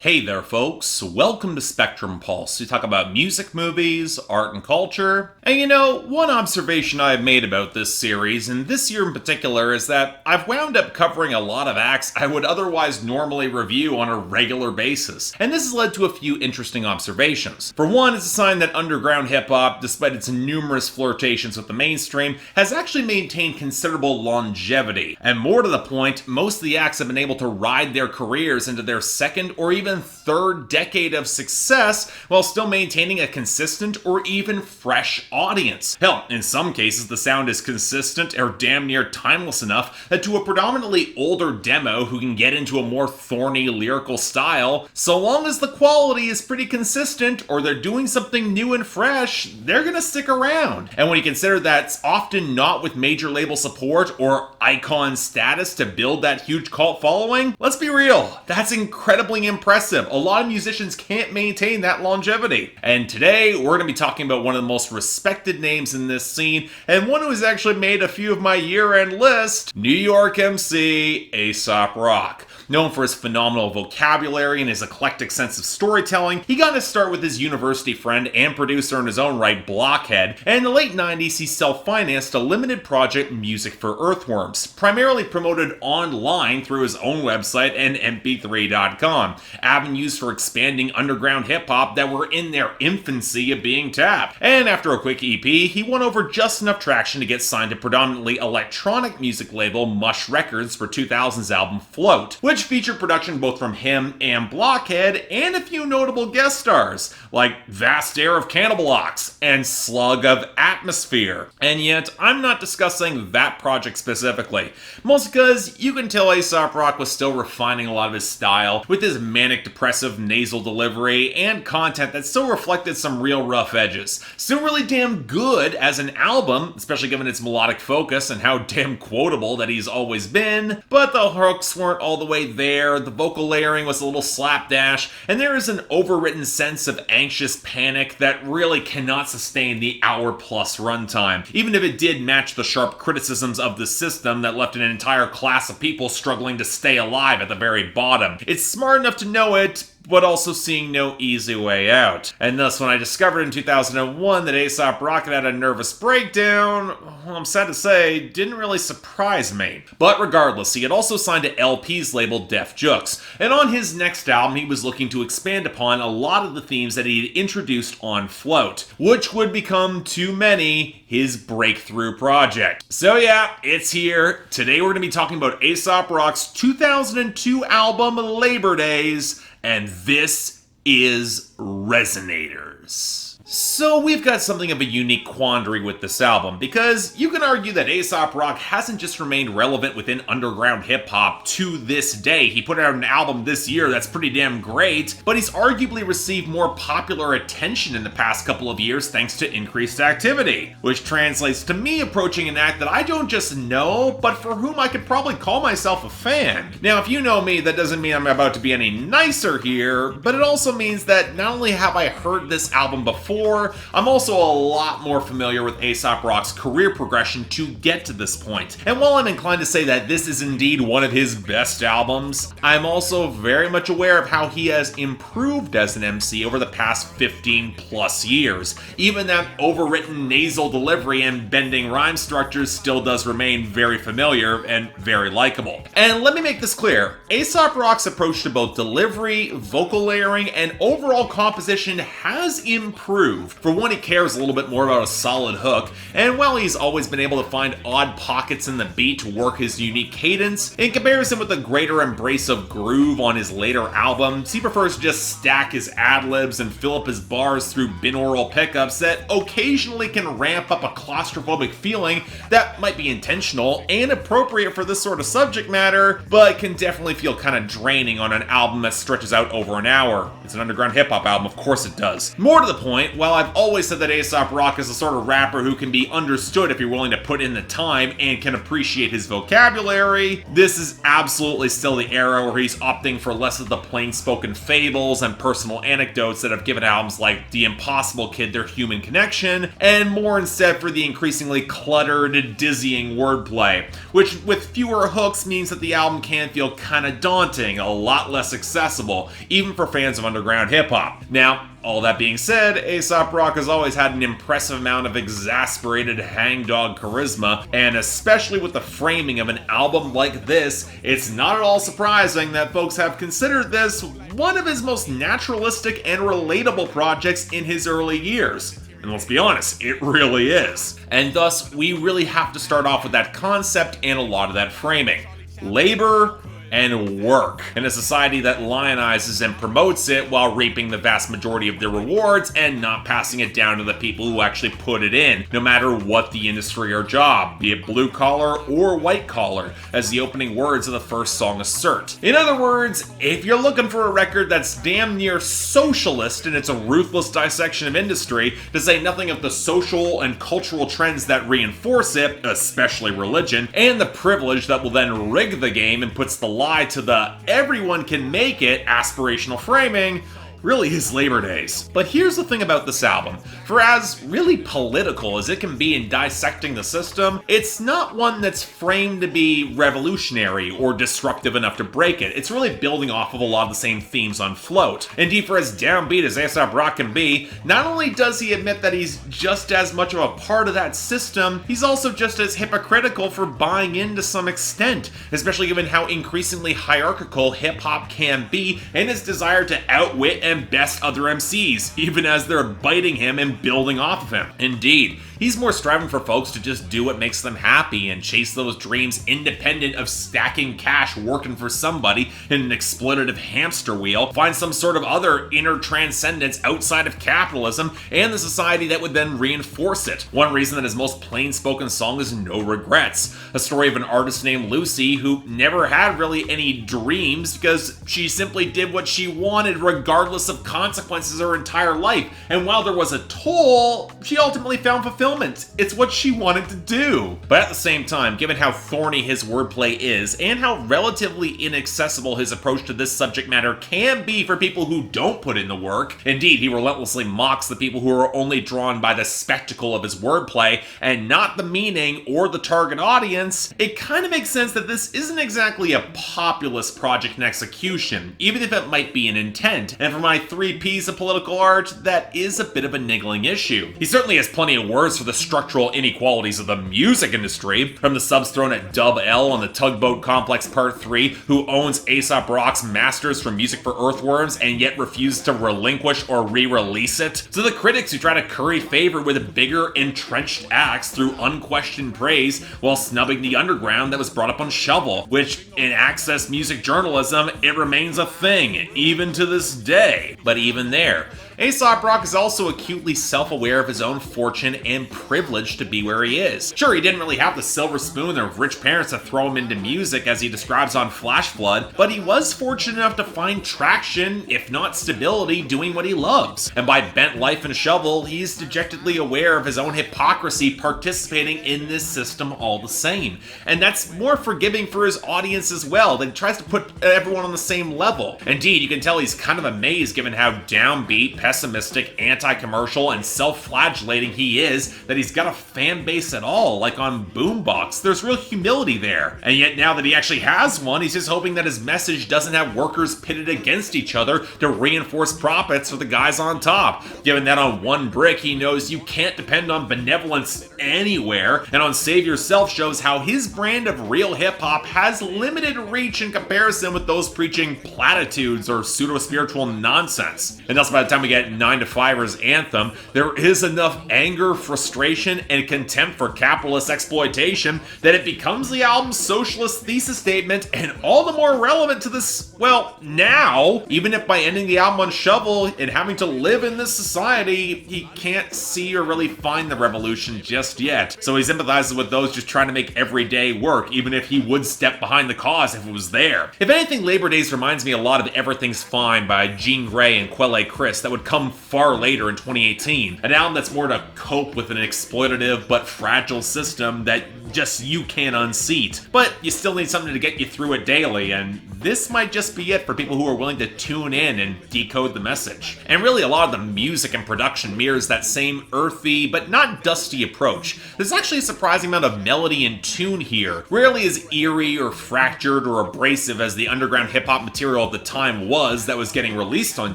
Hey there, folks. Welcome to Spectrum Pulse. We talk about music, movies, art, and culture. And one observation I've made about this series, and this year in particular, is that I've wound up covering a lot of acts I would otherwise normally review on a regular basis. And this has led to a few interesting observations. For one, it's a sign that underground hip-hop, despite its numerous flirtations with the mainstream, has actually maintained considerable longevity. And more to the point, most of the acts have been able to ride their careers into their second or even third decade of success while still maintaining a consistent or even fresh audience. Hell, in some cases the sound is consistent or damn near timeless enough that to a predominantly older demo who can get into a more thorny lyrical style, so long as the quality is pretty consistent or they're doing something new and fresh, they're gonna stick around. And when you consider that's often not with major label support or icon status to build that huge cult following, let's be real, that's incredibly impressive. A lot of musicians can't maintain that longevity. And today, we're going to be talking about one of the most respected names in this scene, and one who has actually made a few of my year-end list, New York MC Aesop Rock. Known for his phenomenal vocabulary and his eclectic sense of storytelling, he got his start with his university friend and producer in his own right, Blockhead, and in the late 90s he self-financed a limited project, Music for Earthworms, primarily promoted online through his own website and mp3.com, avenues for expanding underground hip-hop that were in their infancy of being tapped. And after a quick EP, he won over just enough traction to get signed to predominantly electronic music label Mush Records for 2000's album Float, which featured production both from him and Blockhead and a few notable guest stars, like Vast Air of Cannibalox and Slug of Atmosphere. And yet, I'm not discussing that project specifically, mostly because you can tell Aesop Rock was still refining a lot of his style, with his manic depressive nasal delivery and content that still reflected some real rough edges. Still really damn good as an album, especially given its melodic focus and how damn quotable that he's always been, but the hooks weren't all the way there, the vocal layering was a little slapdash, and there is an overwritten sense of anxious panic that really cannot sustain the hour-plus runtime, even if it did match the sharp criticisms of the system that left an entire class of people struggling to stay alive at the very bottom. It's smart enough to know it, but also seeing no easy way out. And thus, when I discovered in 2001 that Aesop Rock had a nervous breakdown, well, I'm sad to say, didn't really surprise me. But regardless, he had also signed to LP's label Def Jux, and on his next album he was looking to expand upon a lot of the themes that he had introduced on Float, which would become, to many, his breakthrough project. So yeah, it's here. Today we're going to be talking about Aesop Rock's 2002 album Labor Days, and this is Resonators. So we've got something of a unique quandary with this album, because you can argue that Aesop Rock hasn't just remained relevant within underground hip-hop to this day. He put out an album this year that's pretty damn great, but he's arguably received more popular attention in the past couple of years thanks to increased activity, which translates to me approaching an act that I don't just know, but for whom I could probably call myself a fan. Now, if you know me, that doesn't mean I'm about to be any nicer here, but it also means that not only have I heard this album before, I'm also a lot more familiar with Aesop Rock's career progression to get to this point. And while I'm inclined to say that this is indeed one of his best albums, I'm also very much aware of how he has improved as an MC over the past 15 plus years. Even that overwritten nasal delivery and bending rhyme structures still does remain very familiar and very likable. And let me make this clear, Aesop Rock's approach to both delivery, vocal layering, and overall composition has improved. For one, he cares a little bit more about a solid hook, and while he's always been able to find odd pockets in the beat to work his unique cadence, in comparison with a greater embrace of groove on his later albums, he prefers to just stack his ad-libs and fill up his bars through binaural pickups that occasionally can ramp up a claustrophobic feeling that might be intentional and appropriate for this sort of subject matter, but can definitely feel kind of draining on an album that stretches out over an hour. It's an underground hip-hop album, of course it does. More to the point, point, while I've always said that A$AP Rock is the sort of rapper who can be understood if you're willing to put in the time and can appreciate his vocabulary, this is absolutely still the era where he's opting for less of the plain-spoken fables and personal anecdotes that have given albums like The Impossible Kid their human connection, and more instead for the increasingly cluttered, dizzying wordplay, which with fewer hooks means that the album can feel kinda daunting, a lot less accessible, even for fans of underground hip-hop. Now, all that being said, A$AP Rock has always had an impressive amount of exasperated hangdog charisma, and especially with the framing of an album like this, it's not at all surprising that folks have considered this one of his most naturalistic and relatable projects in his early years. And let's be honest, it really is. And thus, we really have to start off with that concept and a lot of that framing. Labor and work, in a society that lionizes and promotes it while reaping the vast majority of their rewards and not passing it down to the people who actually put it in, no matter what the industry or job, be it blue collar or white collar, as the opening words of the first song assert. In other words, if you're looking for a record that's damn near socialist in its a ruthless dissection of industry, to say nothing of the social and cultural trends that reinforce it, especially religion, and the privilege that will then rig the game and puts the lie to the everyone can make it aspirational framing, really is Labor Days. But here's the thing about this album. For as really political as it can be in dissecting the system, it's not one that's framed to be revolutionary or disruptive enough to break it. It's really building off of a lot of the same themes on Float. Indeed, for as downbeat as A$AP Rock can be, not only does he admit that he's just as much of a part of that system, he's also just as hypocritical for buying in to some extent, especially given how increasingly hierarchical hip-hop can be and his desire to outwit and best other MCs, even as they're biting him and building off of him. Indeed, he's more striving for folks to just do what makes them happy and chase those dreams independent of stacking cash working for somebody in an exploitative hamster wheel, find some sort of other inner transcendence outside of capitalism and the society that would then reinforce it. One reason that his most plain-spoken song is No Regrets, a story of an artist named Lucy who never had really any dreams because she simply did what she wanted regardless of consequences her entire life, and while there was a toll, she ultimately found fulfillment. It's what she wanted to do. But at the same time, given how thorny his wordplay is, and how relatively inaccessible his approach to this subject matter can be for people who don't put in the work, indeed, he relentlessly mocks the people who are only drawn by the spectacle of his wordplay, and not the meaning or the target audience, it kind of makes sense that this isn't exactly a populist project in execution, even if it might be an intent, and for my 3 Ps of political art, that is a bit of a niggling issue. He certainly has plenty of words for the structural inequalities of the music industry, from the subs thrown at Dub L on the Tugboat Complex Part 3, who owns A$AP Rock's masters for Music for Earthworms and yet refuses to relinquish or re-release it, to the critics who try to curry favor with bigger, entrenched acts through unquestioned praise while snubbing the underground that was brought up on Shovel, which, in access music journalism, it remains a thing, even to this day. But even there, A$AP Rock is also acutely self-aware of his own fortune and privilege to be where he is. Sure, he didn't really have the silver spoon of rich parents to throw him into music as he describes on Flash Flood, but he was fortunate enough to find traction, if not stability, doing what he loves. And by Bent Life and Shovel, he's dejectedly aware of his own hypocrisy participating in this system all the same. And that's more forgiving for his audience as well, that he tries to put everyone on the same level. Indeed, you can tell he's kind of amazed given how downbeat, pessimistic, anti-commercial, and self-flagellating he is, that he's got a fan base at all, like on Boombox. There's real humility there. And yet now that he actually has one, he's just hoping that his message doesn't have workers pitted against each other to reinforce profits for the guys on top. Given that on One Brick, he knows you can't depend on benevolence anywhere, and on Save Yourself shows how his brand of real hip-hop has limited reach in comparison with those preaching platitudes or pseudo-spiritual nonsense. And thus by the time we get 9 to 5er's Anthem, there is enough anger, frustration, and contempt for capitalist exploitation that it becomes the album's socialist thesis statement, and all the more relevant to this, well, now, even if by ending the album on Shovel and having to live in this society, he can't see or really find the revolution just yet. So he sympathizes with those just trying to make every day work, even if he would step behind the cause if it was there. If anything, Labor Days reminds me a lot of Everything's Fine by Jean Grey and Quelle Chris, that would would come far later in 2018. An album that's more to cope with an exploitative but fragile system that just you can't unseat. But you still need something to get you through it daily, and this might just be it for people who are willing to tune in and decode the message. And really, a lot of the music and production mirrors that same earthy but not dusty approach. There's actually a surprising amount of melody and tune here, rarely as eerie or fractured or abrasive as the underground hip-hop material of the time was that was getting released on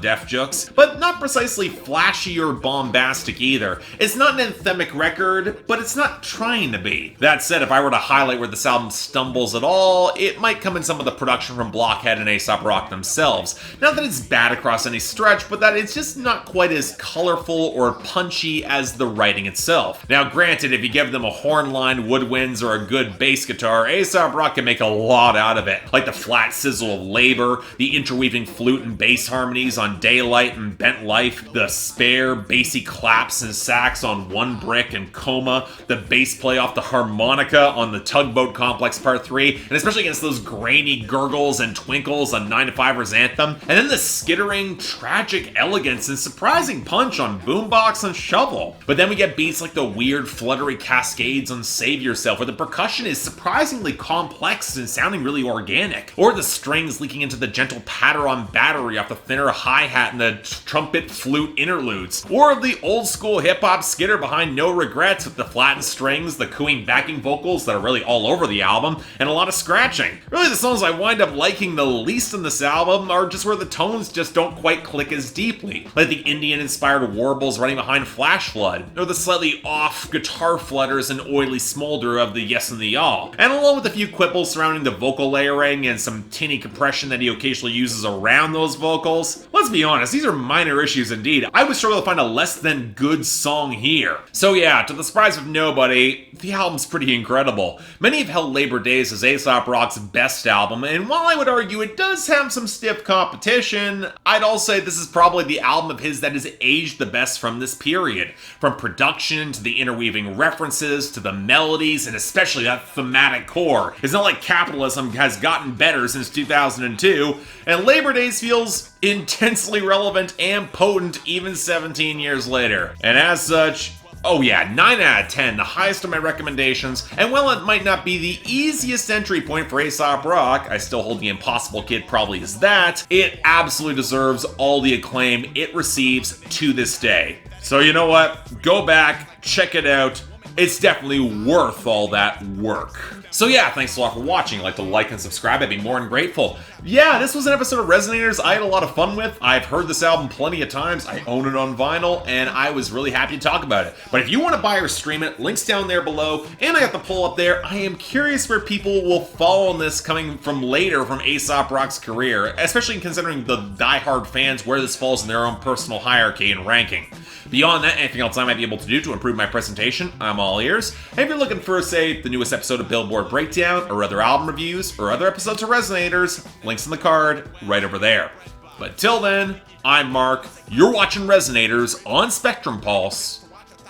Def Jux, but not precisely flashy or bombastic either. It's not an anthemic record, but it's not trying to be. That said, if I were to highlight where this album stumbles at all, it might come in some of the production from Blockhead and Aesop Rock themselves. Not that it's bad across any stretch, but that it's just not quite as colorful or punchy as the writing itself. Now granted, if you give them a horn-lined woodwinds or a good bass guitar, Aesop Rock can make a lot out of it, like the flat sizzle of Labor, the interweaving flute and bass harmonies on Daylight and Bent Life, the spare bassy claps and sax on One Brick and Coma, the bass play off the harmonica on the Tugboat Complex Part 3, and especially against those grainy gurgles and twinkles on 9 to 5ers Anthem, and then the skittering, tragic elegance and surprising punch on Boombox and Shovel. But then we get beats like the weird fluttery cascades on Save Yourself, where the percussion is surprisingly complex and sounding really organic, or the strings leaking into the gentle patter on Battery off the thinner hi-hat and the trumpet flute interludes, or of the old school hip-hop skitter behind No Regrets with the flattened strings, the cooing backing vocals that are really all over the album, and a lot of scratching. Really, the songs I wind up liking the least in this album are just where the tones just don't quite click as deeply, like the Indian-inspired warbles running behind Flash Flood, or the slightly off guitar flutters and oily smolder of the Yes and the Y'all, and along with a few quibbles surrounding the vocal layering and some tinny compression that he occasionally uses around those vocals. Let's be honest, these are minor issues indeed. I would struggle to find a less than good song here. So yeah, to the surprise of nobody, the album's pretty incredible. Many have held Labor Days as Aesop Rock's best album, and while I would argue it does have some stiff competition, I'd also say this is probably the album of his that has aged the best from this period. From production to the interweaving references to the melodies and especially that thematic core. It's not like Capitalism has gotten better since 2002, and Labor Days feels intensely relevant and potent even 17 years later. And as such, oh yeah, 9 out of 10, the highest of my recommendations, and while it might not be the easiest entry point for Aesop Rock, I still hold the Impossible Kid probably is that, it absolutely deserves all the acclaim it receives to this day. So you know what? Go back, check it out. It's definitely worth all that work. So yeah, thanks a lot for watching. Like to like and subscribe, I'd be more than grateful. Yeah, this was an episode of Resonators I had a lot of fun with. I've heard this album plenty of times. I own it on vinyl, and I was really happy to talk about it. But if you want to buy or stream it, links down there below, and I got the poll up there. I am curious where people will fall on this coming from later from Aesop Rock's career, especially considering the diehard fans where this falls in their own personal hierarchy and ranking. Beyond that, anything else I might be able to do to improve my presentation, I'm all ears. And if you're looking for, say, the newest episode of Billboard Breakdown, or other album reviews, or other episodes of Resonators, links in the card right over there. But till then, I'm Mark, you're watching Resonators on Spectrum Pulse,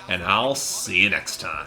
and I'll see you next time.